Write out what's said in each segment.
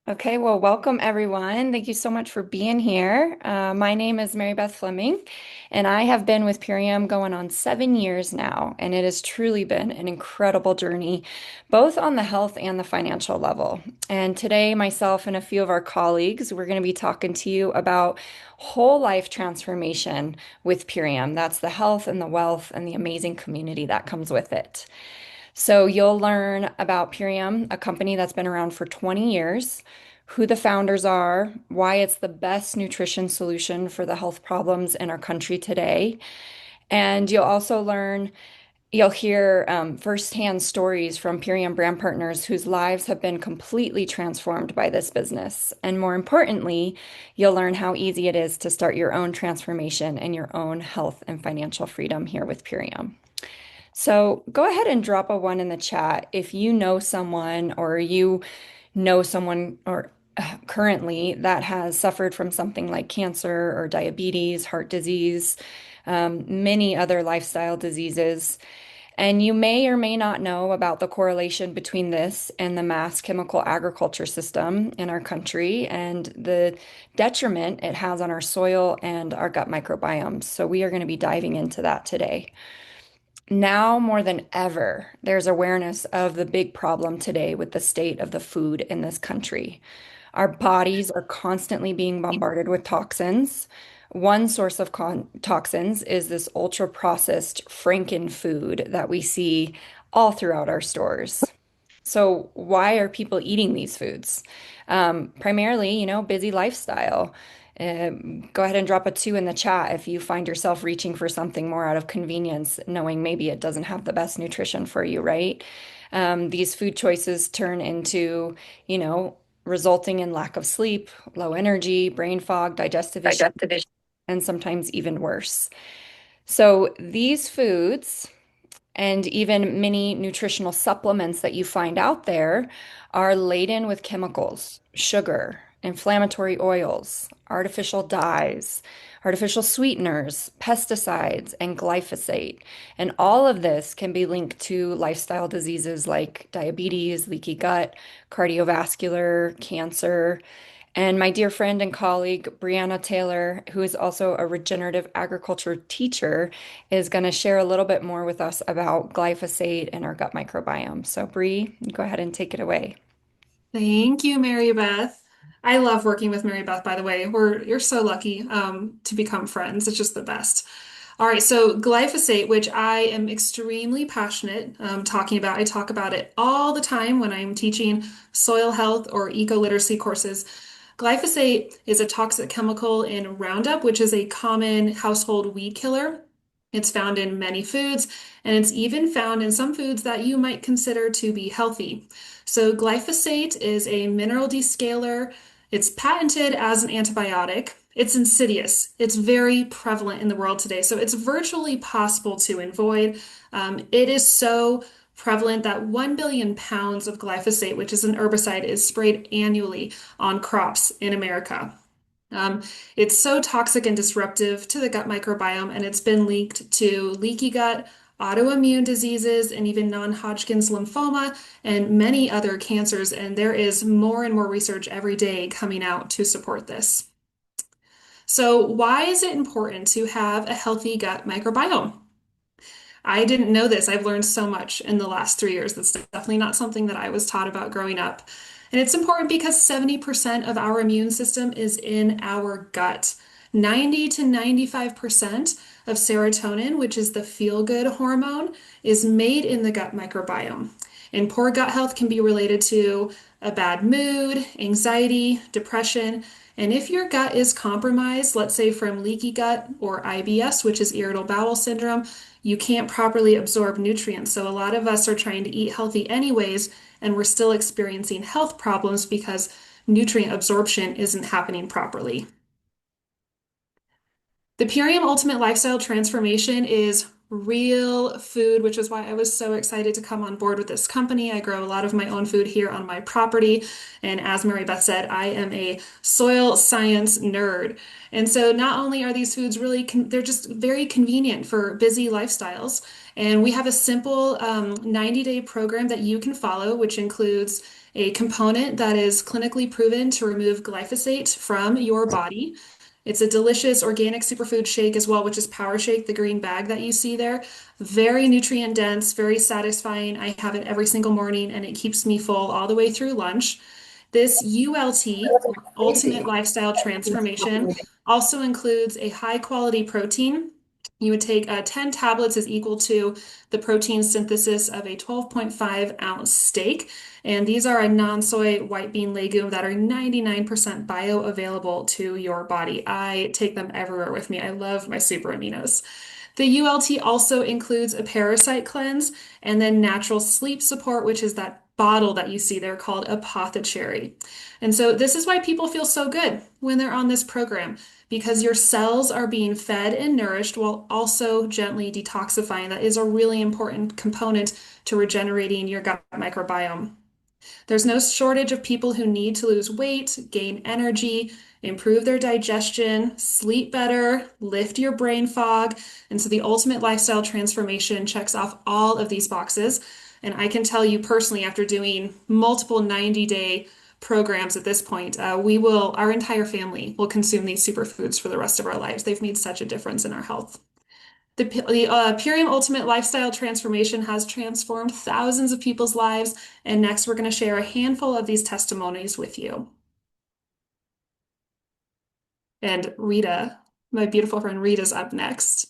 Okay, well, welcome everyone. Thank you so much for being here. My name is Mary Beth Fleming, and I have been with Purium going on 7 years now, and it has truly been an incredible journey, both on the health and the financial level. And today, myself and a few of our colleagues, we're going to be talking to you about whole life transformation with Purium. That's the health and the wealth and the amazing community that comes with it. So you'll learn about Purium, a company that's been around for 20 years, who the founders are, why it's the best nutrition solution for the health problems in our country today. And you'll hear firsthand stories from Purium brand partners whose lives have been completely transformed by this business. And more importantly, you'll learn how easy it is to start your own transformation and your own health and financial freedom here with Purium. So go ahead and drop a one in the chat if you know someone or you know someone or currently that has suffered from something like cancer or diabetes, heart disease, many other lifestyle diseases. And you may or may not know about the correlation between this and the mass chemical agriculture system in our country and the detriment it has on our soil and our gut microbiomes. So we are going to be diving into that today. Now more than ever, there's awareness of the big problem today with the state of the food in this country. Our bodies are constantly being bombarded with toxins. One source of toxins is this ultra processed Franken food that we see all throughout our stores. So, why are people eating these foods? Primarily, busy lifestyle. Go ahead and drop a two in the chat if you find yourself reaching for something more out of convenience, knowing maybe it doesn't have the best nutrition for you, right? These food choices turn into, you know, resulting in lack of sleep, low energy, brain fog, digestive issues, and sometimes even worse. So, these foods and even many nutritional supplements that you find out there are laden with chemicals, sugar, inflammatory oils, artificial dyes, artificial sweeteners, pesticides, and glyphosate. And all of this can be linked to lifestyle diseases like diabetes, leaky gut, cardiovascular, cancer. And my dear friend and colleague, Brianna Taylor, who is also a regenerative agriculture teacher, is going to share a little bit more with us about glyphosate and our gut microbiome. So, Bree, go ahead and take it away. Thank you, Mary Beth. I love working with Mary Beth, by the way. You're so lucky to become friends. It's just the best. All right, so glyphosate, which I am extremely passionate talking about. I talk about it all the time when I'm teaching soil health or eco literacy courses. Glyphosate is a toxic chemical in Roundup, which is a common household weed killer. It's found in many foods, and it's even found in some foods that you might consider to be healthy. So, glyphosate is a mineral descaler. It's patented as an antibiotic. It's insidious. It's very prevalent in the world today. So, it's virtually possible to avoid. It is so prevalent that 1 billion pounds of glyphosate, which is an herbicide, is sprayed annually on crops in America. Um, it's so toxic and disruptive to the gut microbiome, and it's been linked to leaky gut, autoimmune diseases, and even non-Hodgkin's lymphoma and many other cancers. And there is more and more research every day coming out to support this. So, why is it important to have a healthy gut microbiome? I didn't know this. I've learned so much in the last 3 years. That's definitely not something that I was taught about growing up. And it's important because 70% of our immune system is in our gut. 90 to 95% of serotonin, which is the feel-good hormone, is made in the gut microbiome. And poor gut health can be related to a bad mood, anxiety, depression. And if your gut is compromised, let's say from leaky gut or IBS, which is irritable bowel syndrome, you can't properly absorb nutrients. So a lot of us are trying to eat healthy anyways, and we're still experiencing health problems because nutrient absorption isn't happening properly. The Purium Ultimate Lifestyle Transformation is real food, which is why I was so excited to come on board with this company. I grow a lot of my own food here on my property. And as Mary Beth said, I am a soil science nerd. And so not only are these foods they're just very convenient for busy lifestyles. And we have a simple 90-day program that you can follow, which includes a component that is clinically proven to remove glyphosate from your body. It's a delicious organic superfood shake as well, which is Power Shake, the green bag that you see there. Very nutrient dense, very satisfying. I have it every single morning and it keeps me full all the way through lunch. This ULT, Ultimate Lifestyle Transformation, also includes a high quality protein. You would take 10 tablets is equal to the protein synthesis of a 12.5-ounce steak. And these are a non-soy white bean legume that are 99% bioavailable to your body. I take them everywhere with me. I love my super aminos. The ULT also includes a parasite cleanse and then natural sleep support, which is that bottle that you see there called Apothecary. And so this is why people feel so good when they're on this program because your cells are being fed and nourished while also gently detoxifying. That is a really important component to regenerating your gut microbiome. There's no shortage of people who need to lose weight, gain energy, improve their digestion, sleep better, lift your brain fog. And so the ultimate lifestyle transformation checks off all of these boxes. And I can tell you personally, after doing multiple 90-day programs at this point, our entire family will consume these superfoods for the rest of our lives. They've made such a difference in our health. The Purium Ultimate Lifestyle Transformation has transformed thousands of people's lives, and next we're going to share a handful of these testimonies with you. And Rita, my beautiful friend Rita's up next.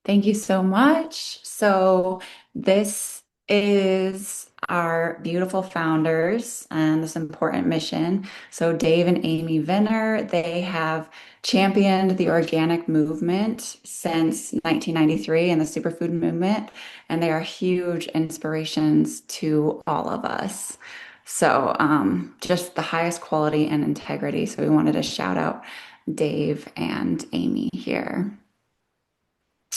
Thank you so much. So, this is our beautiful founders and this important mission. So, Dave and Amy Venner, they have championed the organic movement since 1993 and the superfood movement, and they are huge inspirations to all of us. So, just the highest quality and integrity. So, we wanted to shout out Dave and Amy here.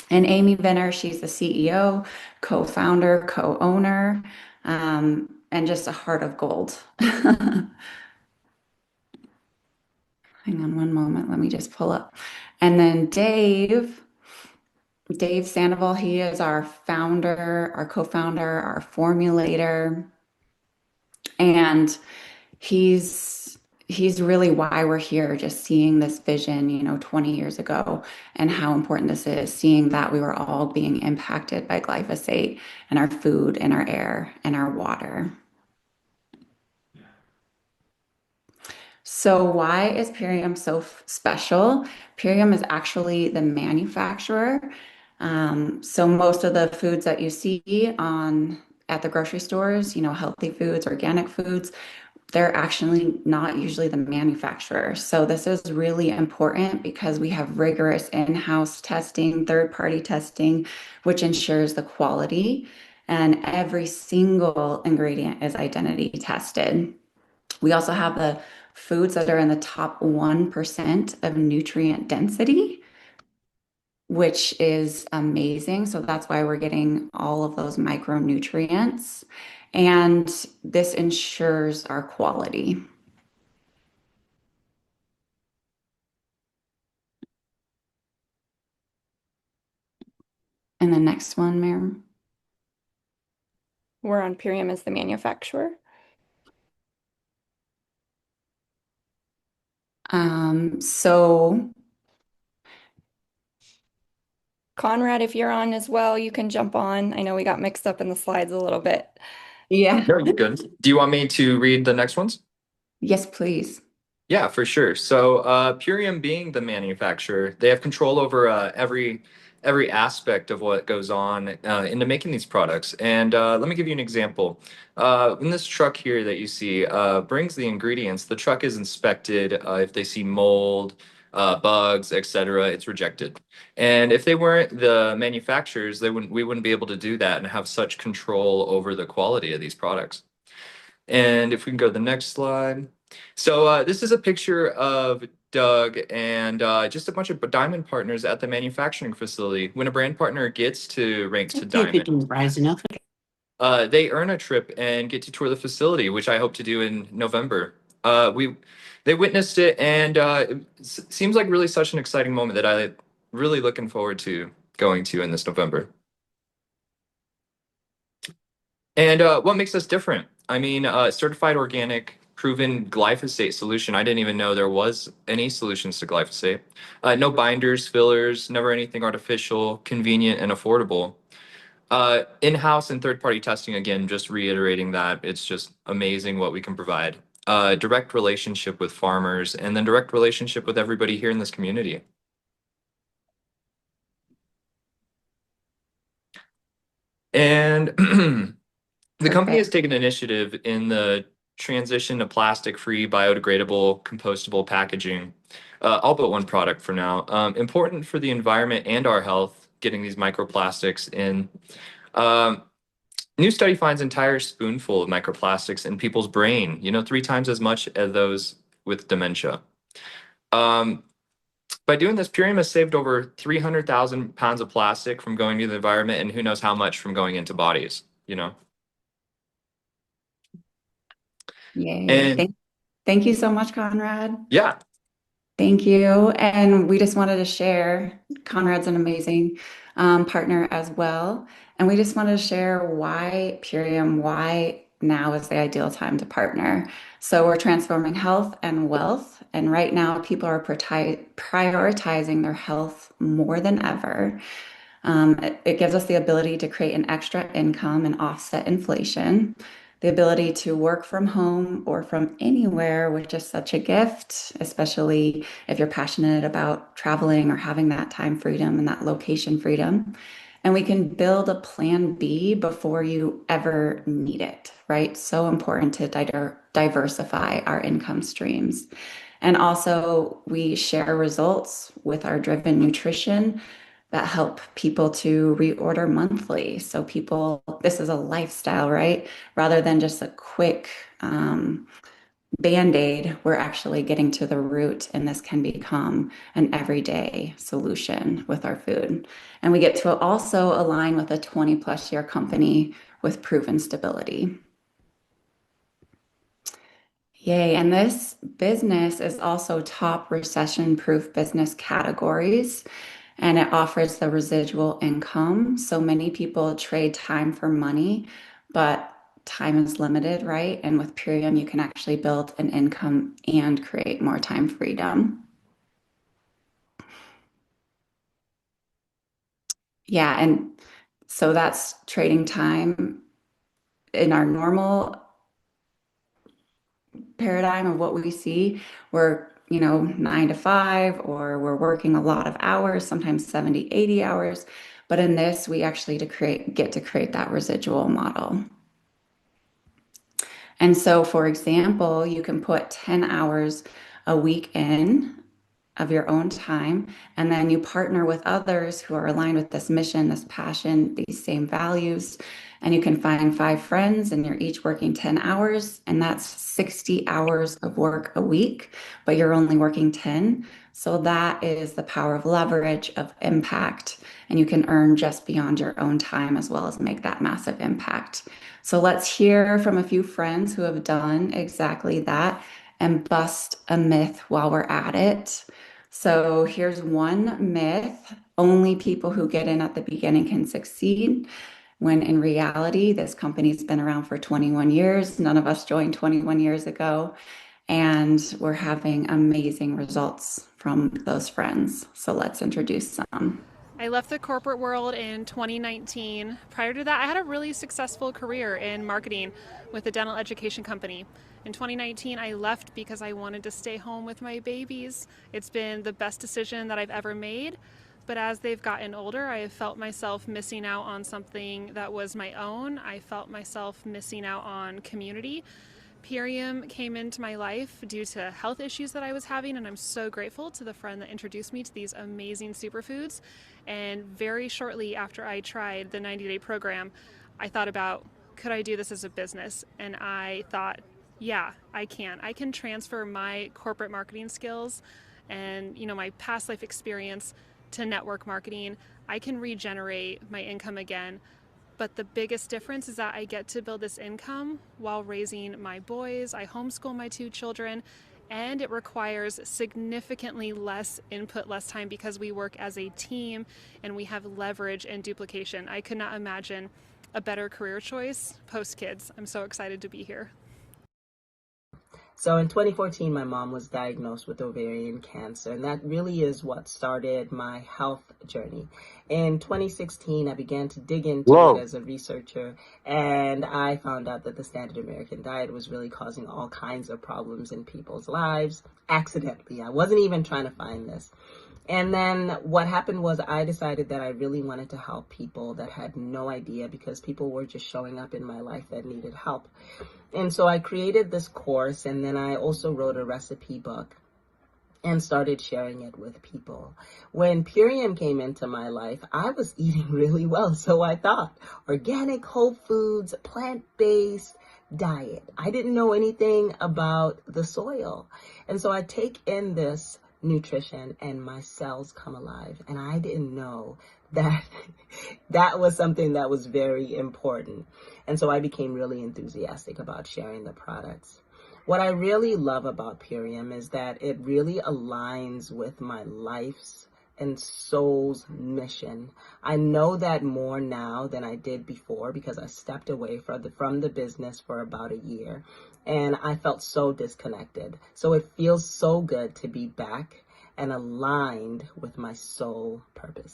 And Amy Venner, she's the CEO, co-founder, co-owner, and just a heart of gold. Hang on one moment. Let me just pull up. And then Dave Sandoval, he is our founder, our co-founder, our formulator, and he's really why we're here, just seeing this vision, 20 years ago, and how important this is, seeing that we were all being impacted by glyphosate in our food, in our air, and our water. So why is Purium so special? Purium is actually the manufacturer. So most of the foods that you see on at the grocery stores, healthy foods, organic foods, they're actually not usually the manufacturer. So this is really important because we have rigorous in-house testing, third-party testing, which ensures the quality, and every single ingredient is identity tested. We also have the foods that are in the top 1% of nutrient density, which is amazing. So that's why we're getting all of those micronutrients. And this ensures our quality. And the next one, Mary. We're on Purium as the manufacturer. So Conrad, if you're on as well, you can jump on. I know we got mixed up in the slides a little bit. yeah. No, you're good. Do you want me to read the next ones? Yes, please. Yeah, for sure. So, Purium being the manufacturer, they have control over every aspect of what goes on into making these products. And let me give you an example. In this truck here that you see brings the ingredients. The truck is inspected. If they see mold, bugs, etc., it's rejected. And if they weren't the manufacturers, we wouldn't be able to do that and have such control over the quality of these products. And if we can go to the next slide. So this is a picture of Doug and just a bunch of diamond partners at the manufacturing facility. When a brand partner gets to ranks to diamond, they earn a trip and get to tour the facility, which I hope to do in November. They witnessed it, and it seems like really such an exciting moment that I really looking forward to going to in this November. And what makes us different? I mean, certified organic, proven glyphosate solution. I didn't even know there was any solutions to glyphosate. No binders, fillers, never anything artificial, convenient and affordable. In-house and third-party testing, again, just reiterating that it's just amazing what we can provide. Direct relationship with farmers, and then direct relationship with everybody here in this community. And the company has Perfect. taken initiative in the transition to plastic-free, biodegradable, compostable packaging. All but one product for now. Important for the environment and our health, getting these microplastics in. Um, New study finds entire spoonful of microplastics in people's brain, 3 times as much as those with dementia. Um, by doing this, Purium has saved over 300,000 pounds of plastic from going to the environment and who knows how much from going into bodies. Yay. And Thank you so much, Conrad. yeah, Thank you. And we just wanted to share, Conrad's an amazing partner as well. And we just wanted to share why Purium, why now is the ideal time to partner. So we're transforming health and wealth. And right now, people are prioritizing their health more than ever. It gives us the ability to create an extra income and offset inflation, the ability to work from home or from anywhere, which is such a gift, especially if you're passionate about traveling or having that time freedom and that location freedom. And we can build a plan B before you ever need it, right? So important to diversify our income streams. And also, we share results with our driven nutrition that help people to reorder monthly. So people, this is a lifestyle, right? Rather than just a quick band-aid, we're actually getting to the root, and this can become an everyday solution with our food. And we get to also align with a 20 plus year company with proven stability. Yay. And this business is also top recession-proof business categories, and it offers the residual income. So many people trade time for money, but time is limited, right? And with Purium, you can actually build an income and create more time freedom. Yeah. And so that's trading time in our normal paradigm of what we see. We're 9 to 5, or we're working a lot of hours, sometimes 70, 80 hours. But in this, we actually get to create that residual model. And so, for example, you can put 10 hours a week in of your own time, and then you partner with others who are aligned with this mission, this passion, these same values. And you can find 5 friends, and you're each working 10 hours, and that's 60 hours of work a week, but you're only working 10. So that is the power of leverage, of impact, and you can earn just beyond your own time as well as make that massive impact. So let's hear from a few friends who have done exactly that and bust a myth while we're at it. So here's one myth: only people who get in at the beginning can succeed. When in reality, this company's been around for 21 years. None of us joined 21 years ago, and we're having amazing results from those friends. So let's introduce them. I left the corporate world in 2019. Prior to that, I had a really successful career in marketing with a dental education company. In 2019, I left because I wanted to stay home with my babies. It's been the best decision that I've ever made. But as they've gotten older, I have felt myself missing out on something that was my own. I felt myself missing out on community. Purium came into my life due to health issues that I was having, and I'm so grateful to the friend that introduced me to these amazing superfoods. And very shortly after I tried the 90-day program, I thought about, could I do this as a business? And I thought, yeah, I can. I can transfer my corporate marketing skills and my past life experience to network marketing. I can regenerate my income again. But the biggest difference is that I get to build this income while raising my boys. I homeschool my 2 children, and it requires significantly less input, less time, because we work as a team and we have leverage and duplication. I could not imagine a better career choice post kids. I'm so excited to be here. So in 2014, my mom was diagnosed with ovarian cancer, and that really is what started my health journey. In 2016, I began to dig into it as a researcher, and I found out that the standard American diet was really causing all kinds of problems in people's lives accidentally. I wasn't even trying to find this. And then what happened was I decided that I really wanted to help people that had no idea, because people were just showing up in my life that needed help. And so I created this course, and then I also wrote a recipe book and started sharing it with people. When Purium came into my life, I was eating really well. So I thought organic, whole foods, plant-based diet. I didn't know anything about the soil. And so I take in this nutrition and my cells come alive. And I didn't know that that was something that was very important. And so I became really enthusiastic about sharing the products. What I really love about Purium is that it really aligns with my life's and soul's mission. I know that more now than I did before, because I stepped away from the business for about a year, and I felt so disconnected. So it feels so good to be back and aligned with my soul purpose.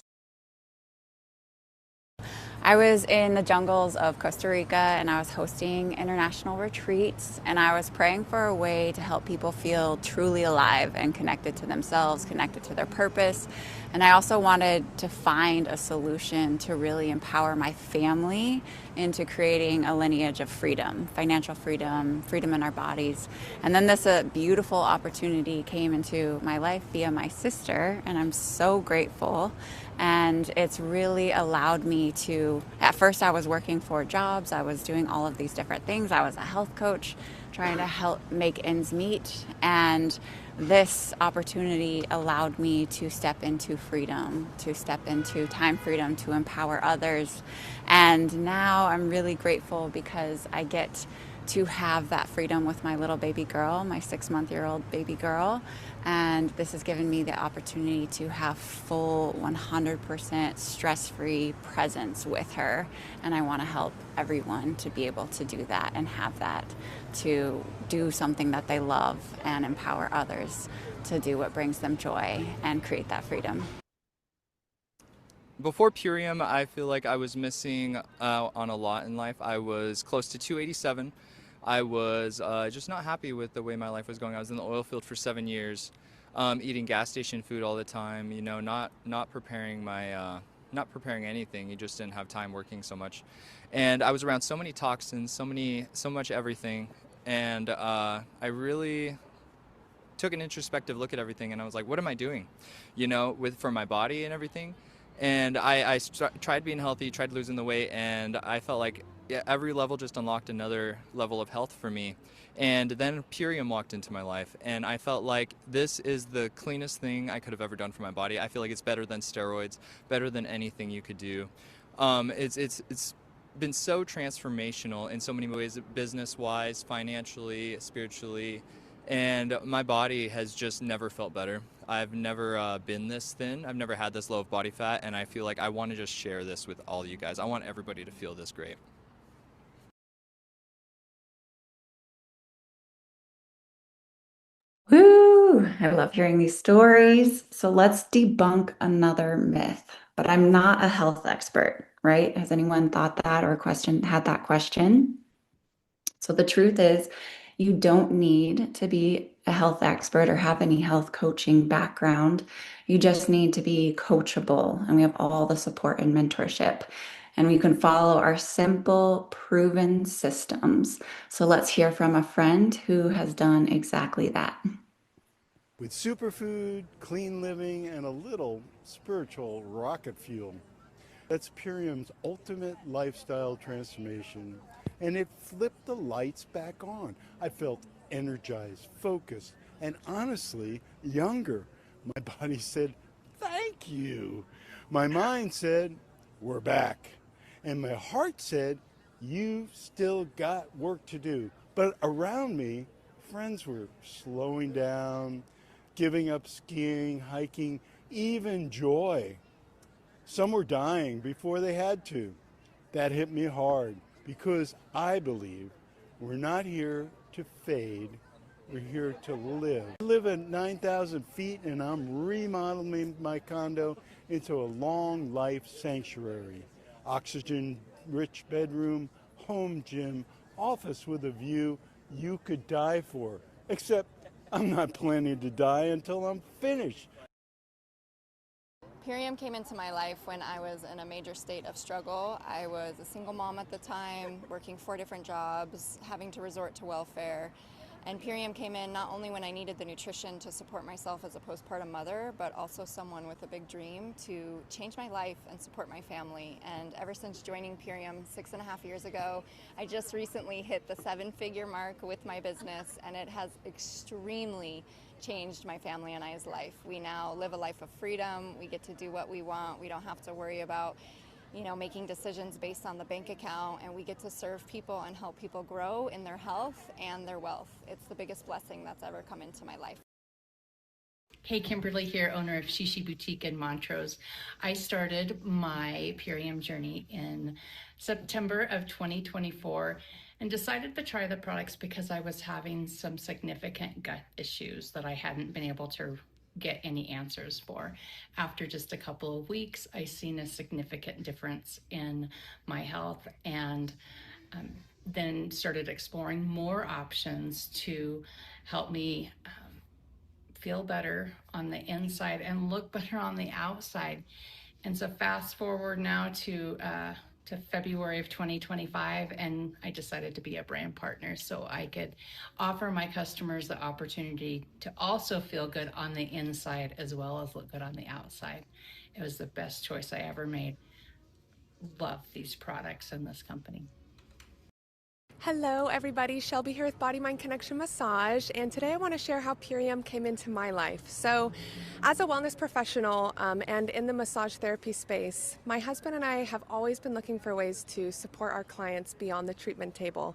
I was in the jungles of Costa Rica, and I was hosting international retreats, and I was praying for a way to help people feel truly alive and connected to themselves, connected to their purpose. And I also wanted to find a solution to really empower my family into creating a lineage of freedom, financial freedom, freedom in our bodies. And then this beautiful opportunity came into my life via my sister, and I'm so grateful. And it's really allowed me to, at first I was working 4 jobs, I was doing all of these different things. I was a health coach trying to help make ends meet. And this opportunity allowed me to step into freedom, to step into time freedom, to empower others. And now I'm really grateful because I get to have that freedom with my little baby girl, my 6-month-old baby girl. And this has given me the opportunity to have full 100% stress-free presence with her. And I want to help everyone to be able to do that and have that, to do something that they love and empower others to do what brings them joy and create that freedom. Before Purium, I feel like I was missing out on a lot in life. I was close to 287. I was just not happy with the way my life was going. I was in the oil field for 7 years, eating gas station food all the time. You know, not preparing not preparing anything. You just didn't have time working so much, and I was around so many toxins, so much everything, and I really took an introspective look at everything, and I was like, what am I doing, you know, for my body and everything. And I tried being healthy, tried losing the weight, and I felt like every level just unlocked another level of health for me. And then Purium walked into my life, and I felt like this is the cleanest thing I could have ever done for my body. I feel like it's better than steroids, better than anything you could do. It's been so transformational in so many ways, business-wise, financially, spiritually, and my body has just never felt better. I've never been this thin. I've never had this low of body fat, and I feel like I want to just share this with all you guys. I want everybody to feel this great. Woo! I love hearing these stories. So let's debunk another myth. But I'm not a health expert, right? Has anyone thought that or had that question? So the truth is, you don't need to be a health expert or have any health coaching background. You just need to be coachable, and we have all the support and mentorship. And we can follow our simple, proven systems. So let's hear from a friend who has done exactly that. With superfood, clean living, and a little spiritual rocket fuel. That's Purium's ultimate lifestyle transformation, and it flipped the lights back on. I felt energized, focused, and honestly, younger. My body said, thank you. My mind said, we're back. And my heart said, you've still got work to do. But around me, friends were slowing down, giving up skiing, hiking, even joy. Some were dying before they had to. That hit me hard because I believe we're not here to fade, we're here to live. I live at 9,000 feet and I'm remodeling my condo into a long life sanctuary. Oxygen-rich bedroom, home gym, office with a view you could die for. Except I'm not planning to die until I'm finished. Purium came into my life when I was in a major state of struggle. I was a single mom at the time, working 4 different jobs, having to resort to welfare. And Purium came in not only when I needed the nutrition to support myself as a postpartum mother, but also someone with a big dream to change my life and support my family. And ever since joining Purium 6.5 years ago, I just recently hit the 7-figure mark with my business, and it has extremely changed my family and I's life. We now live a life of freedom. We get to do what we want. We don't have to worry about making decisions based on the bank account, and we get to serve people and help people grow in their health and their wealth. It's the biggest blessing that's ever come into my life. Hey, Kimberly here, owner of Shishi Boutique in Montrose. I started my Purium journey in September of 2024 and decided to try the products because I was having some significant gut issues that I hadn't been able to get any answers for. After just a couple of weeks, I seen a significant difference in my health, and then started exploring more options to help me feel better on the inside and look better on the outside. And so fast forward now to February of 2025, and I decided to be a brand partner so I could offer my customers the opportunity to also feel good on the inside as well as look good on the outside. It was the best choice I ever made. Love these products and this company. Hello everybody, Shelby here with Body Mind Connection Massage, and today I want to share how Purium came into my life. So as a wellness professional and in the massage therapy space, my husband and I have always been looking for ways to support our clients beyond the treatment table.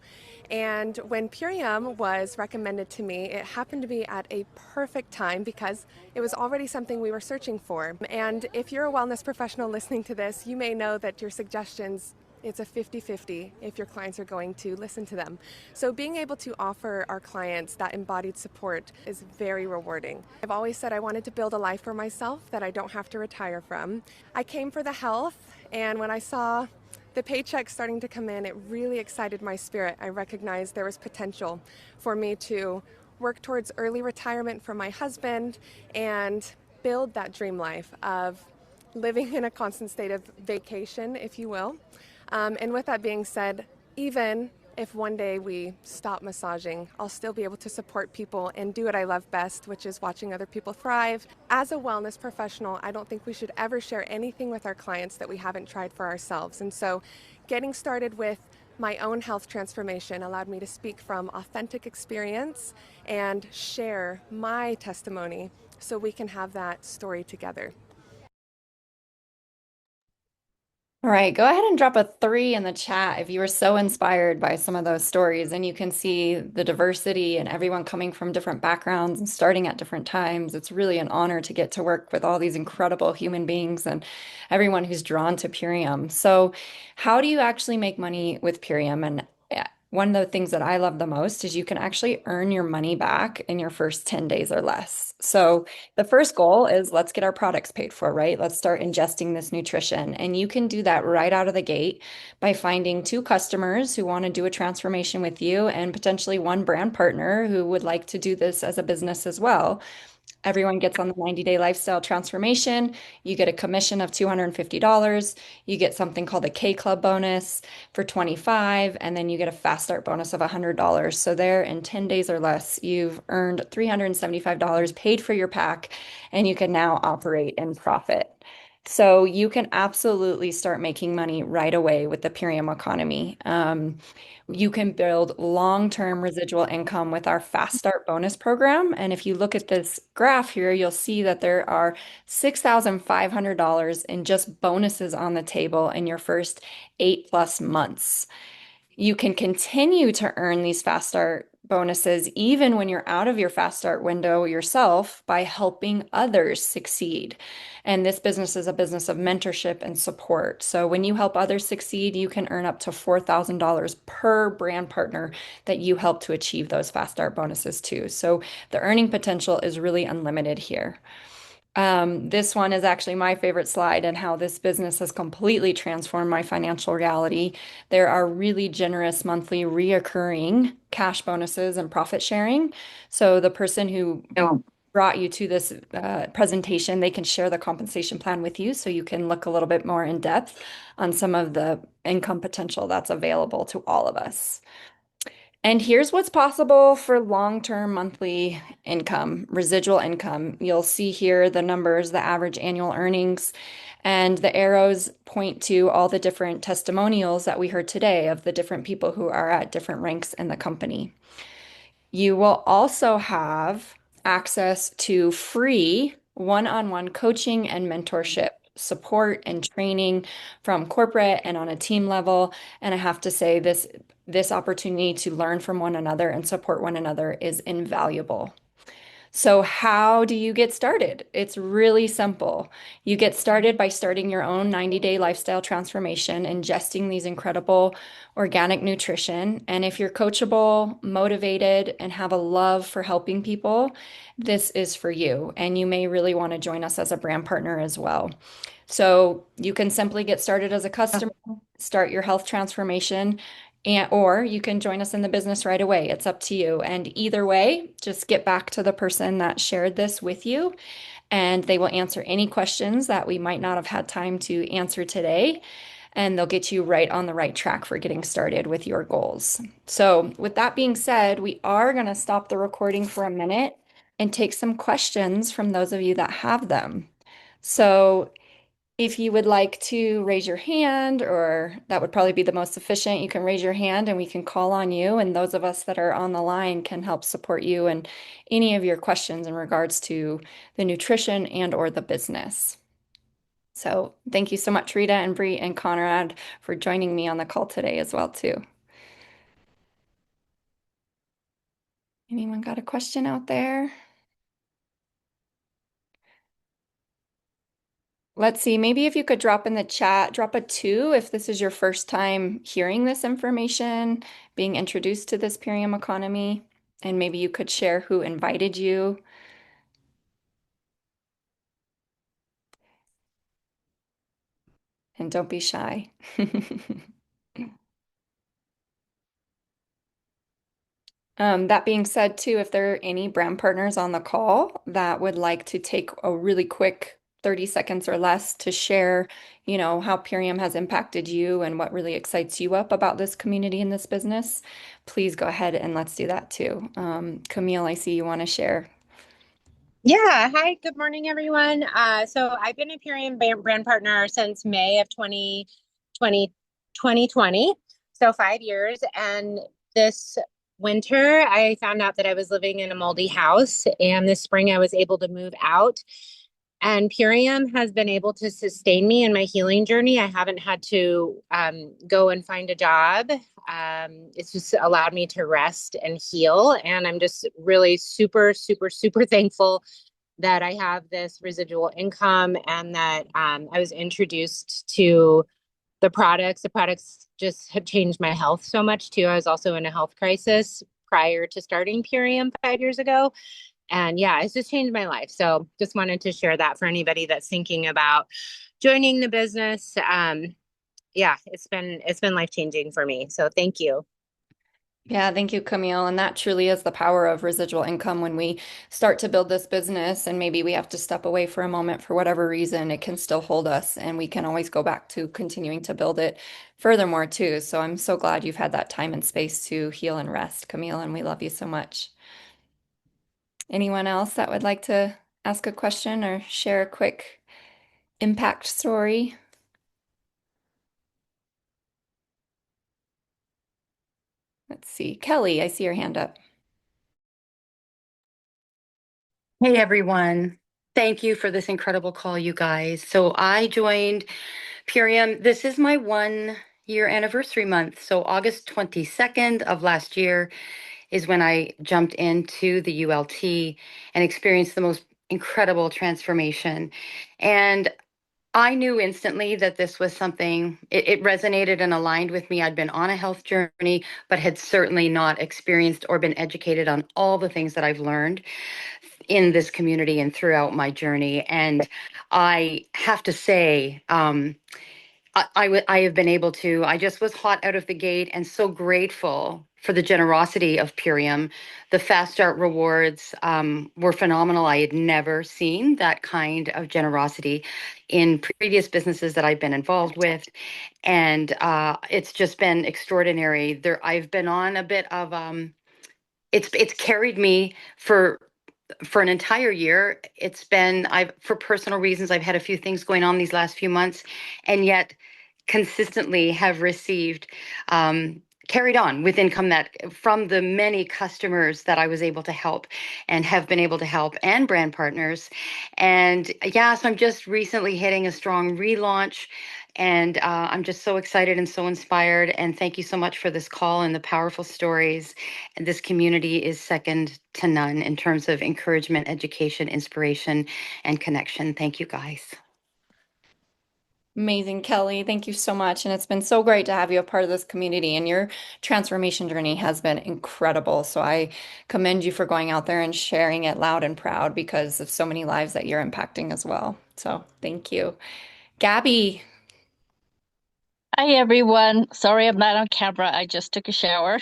And when Purium was recommended to me, it happened to be at a perfect time because it was already something we were searching for. And if you're a wellness professional listening to this, you may know that your suggestions, it's a 50-50 if your clients are going to listen to them. So being able to offer our clients that embodied support is very rewarding. I've always said I wanted to build a life for myself that I don't have to retire from. I came for the health, and when I saw the paycheck starting to come in, it really excited my spirit. I recognized there was potential for me to work towards early retirement for my husband and build that dream life of living in a constant state of vacation, if you will. And with that being said, even if one day we stop massaging, I'll still be able to support people and do what I love best, which is watching other people thrive. As a wellness professional, I don't think we should ever share anything with our clients that we haven't tried for ourselves. And so getting started with my own health transformation allowed me to speak from authentic experience and share my testimony so we can have that story together. All right, go ahead and drop a 3 in the chat if you were so inspired by some of those stories, and you can see the diversity and everyone coming from different backgrounds and starting at different times. It's really an honor to get to work with all these incredible human beings and everyone who's drawn to Purium. So how do you actually make money with Purium? And one of the things that I love the most is you can actually earn your money back in your first 10 days or less. So the first goal is let's get our products paid for, right? Let's start ingesting this nutrition. And you can do that right out of the gate by finding 2 customers who want to do a transformation with you and potentially 1 brand partner who would like to do this as a business as well. Everyone gets on the 90-day lifestyle transformation. You get a commission of $250. You get something called a K Club bonus for $25, and then you get a fast start bonus of $100. So there, in 10 days or less, you've earned $375, paid for your pack, and you can now operate in profit. So you can absolutely start making money right away with the Purium economy. You can build long-term residual income with our Fast Start bonus program. And if you look at this graph here, you'll see that there are $6,500 in just bonuses on the table in your first 8+ months. You can continue to earn these Fast Start bonuses even when you're out of your fast start window yourself by helping others succeed. And this business is a business of mentorship and support. So when you help others succeed, you can earn up to $4,000 per brand partner that you help to achieve those fast start bonuses too. So the earning potential is really unlimited here. This one is actually my favorite slide and how this business has completely transformed my financial reality. There are really generous monthly reoccurring cash bonuses and profit sharing. So the person who brought you to this presentation, they can share the compensation plan with you so you can look a little bit more in depth on some of the income potential that's available to all of us. And here's what's possible for long-term monthly income, residual income. You'll see here the numbers, the average annual earnings, and the arrows point to all the different testimonials that we heard today of the different people who are at different ranks in the company. You will also have access to free one-on-one coaching and mentorship support and training from corporate and on a team level. And I have to say this opportunity to learn from one another and support one another is invaluable. So how do you get started? It's really simple. You get started by starting your own 90-day lifestyle transformation, ingesting these incredible organic nutrition. And if you're coachable, motivated, and have a love for helping people, this is for you. And you may really want to join us as a brand partner as well. So you can simply get started as a customer, start your health transformation, or you can join us in the business right away. It's up to you. And either way, just get back to the person that shared this with you, and they will answer any questions that we might not have had time to answer today. And they'll get you right on the right track for getting started with your goals. So, with that being said, we are going to stop the recording for a minute and take some questions from those of you that have them. So, if you would like to raise your hand, or that would probably be the most efficient, you can raise your hand and we can call on you. And those of us that are on the line can help support you and any of your questions in regards to the nutrition and or the business. So thank you so much, Rita and Bree and Conrad, for joining me on the call today as well, too. Anyone got a question out there? Let's see, maybe if you could drop in the chat, drop a 2 if this is your first time hearing this information, being introduced to this Purium economy, and maybe you could share who invited you. And don't be shy. That being said, too, if there are any brand partners on the call that would like to take a really quick 30 seconds or less to share, how Purium has impacted you and what really excites you up about this community and this business, please go ahead and let's do that too. Camille, I see you want to share. Yeah. Hi. Good morning, everyone. So I've been a Purium brand partner since May of 2020. So 5 years. And this winter, I found out that I was living in a moldy house. And this spring, I was able to move out. And Purium has been able to sustain me in my healing journey. I haven't had to go and find a job. It's just allowed me to rest and heal. And I'm just really super, super, super thankful that I have this residual income and that I was introduced to the products. The products just have changed my health so much too. I was also in a health crisis prior to starting Purium 5 years ago. And yeah, it's just changed my life. So just wanted to share that for anybody that's thinking about joining the business. Yeah, it's been life-changing for me. So thank you. Yeah, thank you, Camille. And that truly is the power of residual income. When we start to build this business and maybe we have to step away for a moment for whatever reason, it can still hold us and we can always go back to continuing to build it furthermore too. So I'm so glad you've had that time and space to heal and rest, Camille, and we love you so much. Anyone else that would like to ask a question or share a quick impact story? Let's see. Kelly, I see your hand up. Hey everyone. Thank you for this incredible call, you guys. So I joined Purium. This is my 1-year anniversary month. So August 22nd of last year. is when I jumped into the ULT and experienced the most incredible transformation. And I knew instantly that this was something, it resonated and aligned with me. I'd been on a health journey, but had certainly not experienced or been educated on all the things that I've learned in this community and throughout my journey. And I have to say, I have been able to, I just was hot out of the gate and so grateful for the generosity of Purium. The Fast Start rewards were phenomenal. I had never seen that kind of generosity in previous businesses that I've been involved with. And it's just been extraordinary. I've been on a bit of, it's carried me for an entire year. It's been, for personal reasons, I've had a few things going on these last few months, and yet consistently have received, carried on with income that from the many customers that I was able to help and have been able to help, and brand partners. And yeah, so I'm just recently hitting a strong relaunch, and I'm just so excited and so inspired. And thank you so much for this call and the powerful stories. And this community is second to none in terms of encouragement, education, inspiration, and connection. Thank you, guys. Amazing, Kelly. Thank you so much. And it's been so great to have you a part of this community. And your transformation journey has been incredible. So I commend you for going out there and sharing it loud and proud because of so many lives that you're impacting as well. So thank you. Gabby. Hi everyone. Sorry I'm not on camera. I just took a shower.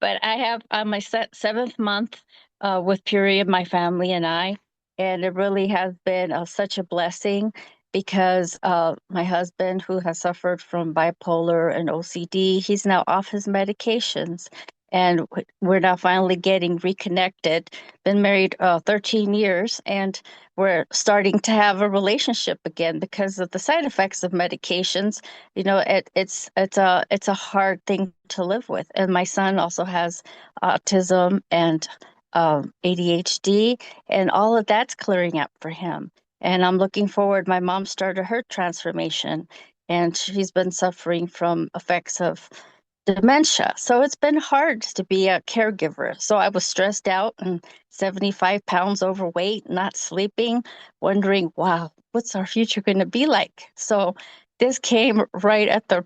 But I have my seventh month with Purium, my family and I, and it really has been such a blessing because my husband, who has suffered from bipolar and OCD, he's now off his medications, and we're now finally getting reconnected. Been married 13 years, and we're starting to have a relationship again because of the side effects of medications. You know, it's a hard thing to live with. And my son also has autism and ADHD, and all of that's clearing up for him. And I'm looking forward. My mom started her transformation, and she's been suffering from effects of dementia. So it's been hard to be a caregiver. So I was stressed out and 75 pounds overweight, not sleeping, wondering, wow, what's our future going to be like? So this came right at the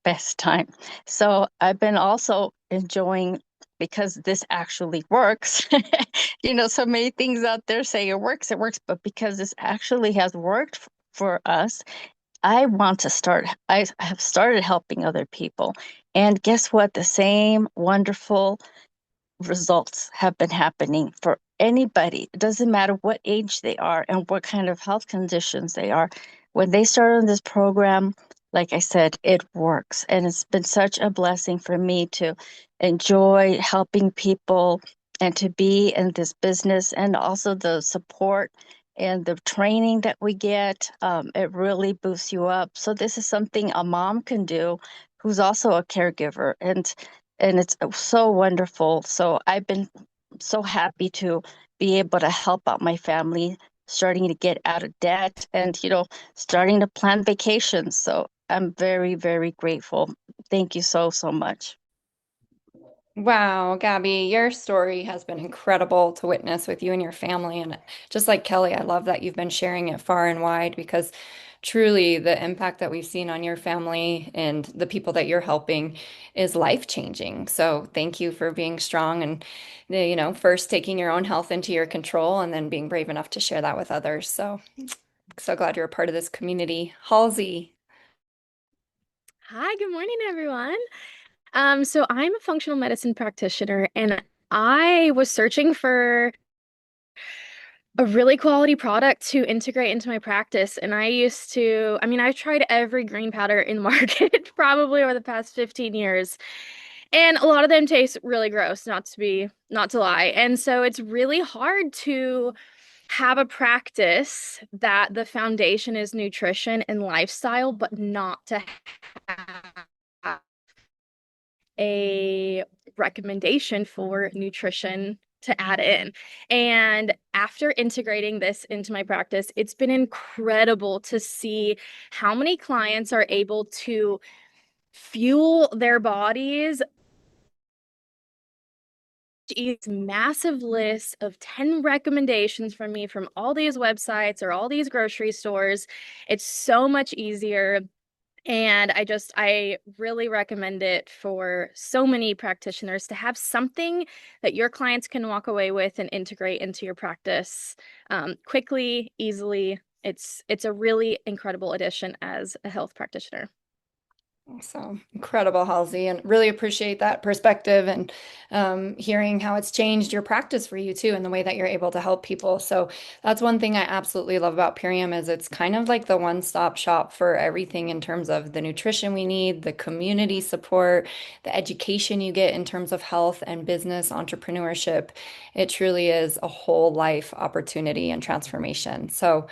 best time. So I've been also enjoying, because this actually works. You know, so many things out there say it works, but because this actually has worked for us, I want to start. I have started helping other people. And guess what? The same wonderful results have been happening for anybody. It doesn't matter what age they are and what kind of health conditions they are. When they start on this program, like I said, it works. And it's been such a blessing for me to enjoy helping people and to be in this business, and also the support and the training that we get. It really boosts you up. So this is something a mom can do who's also a caregiver. And it's so wonderful. So I've been so happy to be able to help out my family, starting to get out of debt and, you know, starting to plan vacations. So I'm very, very grateful. Thank you so, so much. Wow, Gabby, your story has been incredible to witness with you and your family. And just like Kelly, I love that you've been sharing it far and wide because truly the impact that we've seen on your family and the people that you're helping is life-changing. So thank you for being strong and, you know, first taking your own health into your control and then being brave enough to share that with others. So glad you're a part of this community. Halsey. Hi, good morning, everyone. So I'm a functional medicine practitioner, and I was searching for a really quality product to integrate into my practice. And I've tried every green powder in the market probably over the past 15 years. And a lot of them taste really gross, not to lie. And so it's really hard to have a practice that the foundation is nutrition and lifestyle, but not to have a recommendation for nutrition to add in. And after integrating this into my practice, it's been incredible to see how many clients are able to fuel their bodies these massive lists of 10 recommendations from me from all these websites or all these grocery stores. It's so much easier. And I really recommend it for so many practitioners to have something that your clients can walk away with and integrate into your practice quickly, easily. It's a really incredible addition as a health practitioner. So incredible, Halsey, and really appreciate that perspective and hearing how it's changed your practice for you too, and the way that you're able to help people. So that's one thing I absolutely love about Purium is it's kind of like the one-stop shop for everything in terms of the nutrition we need, the community support, the education you get in terms of health and business entrepreneurship. It truly is a whole life opportunity and transformation. So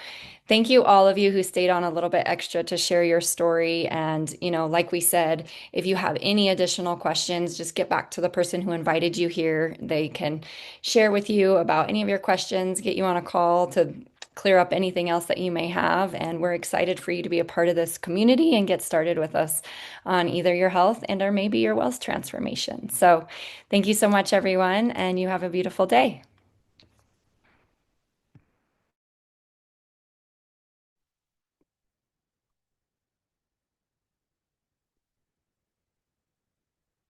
thank you, all of you who stayed on a little bit extra to share your story. And, like we said, if you have any additional questions, just get back to the person who invited you here. They can share with you about any of your questions, get you on a call to clear up anything else that you may have. And we're excited for you to be a part of this community and get started with us on either your health and or maybe your wealth transformation. So thank you so much, everyone, and you have a beautiful day.